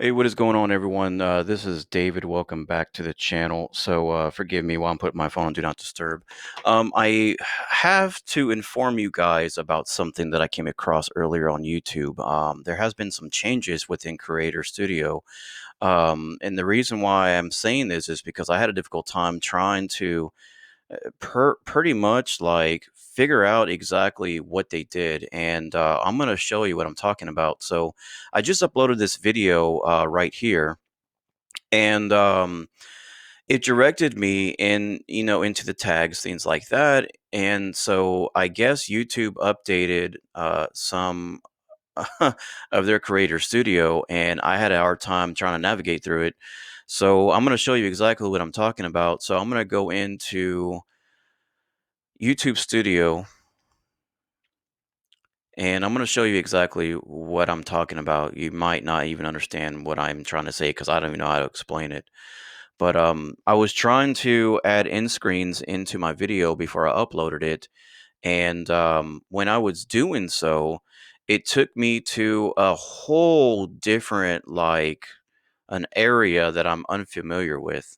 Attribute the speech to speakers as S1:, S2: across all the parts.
S1: Hey, what is going on, everyone? This is David. Welcome back to the channel. Forgive me while I'm putting my phone on Do Not Disturb. I have to inform you guys about something that I came across earlier on YouTube. There has been some changes within Creator Studio. And the reason why I'm saying this is because I had a difficult time trying to pretty much like figure out exactly what they did, and I'm going to show you what I'm talking about. So I just uploaded this video right here, and it directed me into the tags, things like that. And so I guess YouTube updated some of their Creator Studio, and I had a hard time trying to navigate through it. So I'm going to show you exactly what I'm talking about. So I'm going to go into YouTube Studio, and I'm going to show you exactly what I'm talking about. You might not even understand what I'm trying to say because I don't even know how to explain it. But I was trying to add end screens into my video before I uploaded it. And when I was doing so, it took me to a whole different, like, an area that I'm unfamiliar with.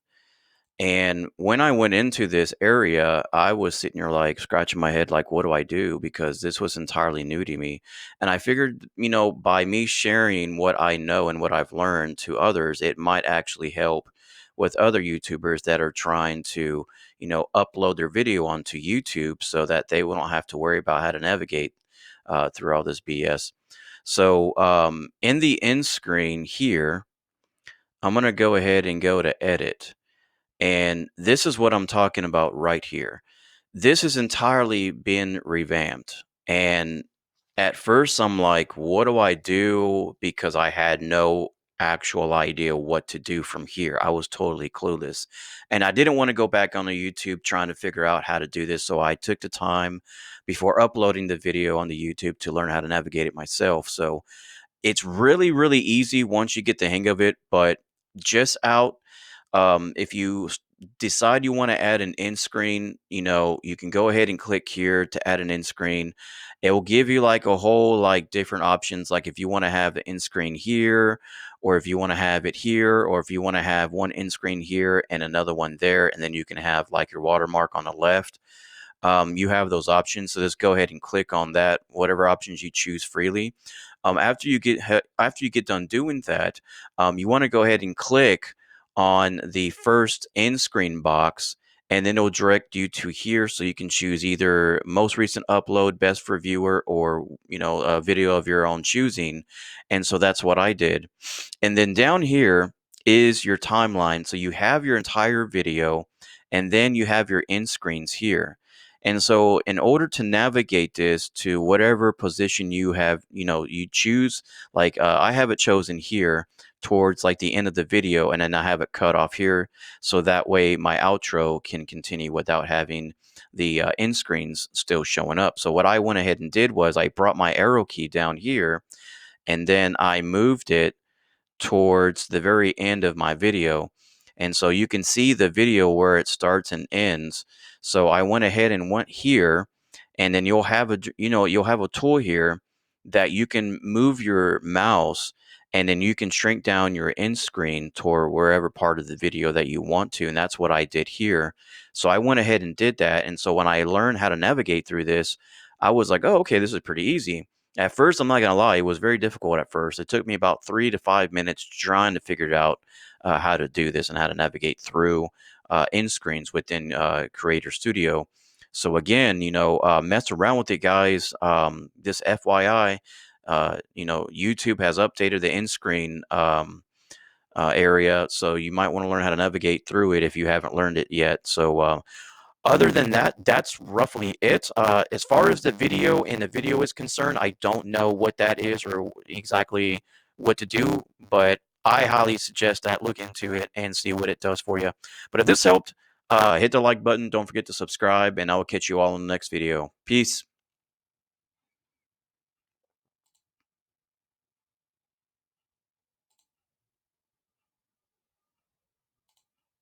S1: And when I went into this area, I was sitting here like scratching my head, like, what do I do? Because this was entirely new to me. And I figured, by me sharing what I know and what I've learned to others, it might actually help with other YouTubers that are trying to, upload their video onto YouTube so that they won't have to worry about how to navigate through all this BS. So in the end screen here, I'm going to go ahead and go to edit. And this is what I'm talking about right here. This has entirely been revamped. And at first, I'm like, what do I do? Because I had no actual idea what to do from here. I was totally clueless. And I didn't want to go back on the YouTube trying to figure out how to do this. So I took the time before uploading the video on the YouTube to learn how to navigate it myself. So it's really, really easy once you get the hang of it. But just out if you decide you want to add an end screen, you can go ahead and click here to add an end screen. It will give you like a whole like different options, like if you want to have the end screen here, or if you want to have it here, or if you want to have one end screen here and another one there, and then you can have like your watermark on the left. You have those options, so just go ahead and click on that, whatever options you choose freely. After you get done doing that, you want to go ahead and click on the first end screen box, and then it'll direct you to here, so you can choose either most recent upload, best for viewer, or a video of your own choosing. And so that's what I did. And then down here is your timeline, so you have your entire video, and then you have your end screens here. And so in order to navigate this to whatever position you have, you choose, like I have it chosen here towards like the end of the video, and then I have it cut off here, so that way my outro can continue without having the end screens still showing up. So what I went ahead and did was I brought my arrow key down here, and then I moved it towards the very end of my video. And so you can see the video where it starts and ends. So I went ahead and went here, and then you'll have a tool here that you can move your mouse, and then you can shrink down your end screen toward wherever part of the video that you want to. And that's what I did here. So I went ahead and did that. And so when I learned how to navigate through this, I was like, oh, okay, this is pretty easy. At first, I'm not gonna lie, it was very difficult at first. It took me about 3 to 5 minutes trying to figure out how to do this and how to navigate through end screens within Creator Studio. So again, mess around with it, guys. This FYI, YouTube has updated the end screen area, so you might want to learn how to navigate through it if you haven't learned it yet. So other than that, that's roughly it. As far as the video and the video is concerned, I don't know what that is or exactly what to do, but I highly suggest that look into it and see what it does for you. But if this helped, hit the like button. Don't forget to subscribe, and I will catch you all in the next video. Peace.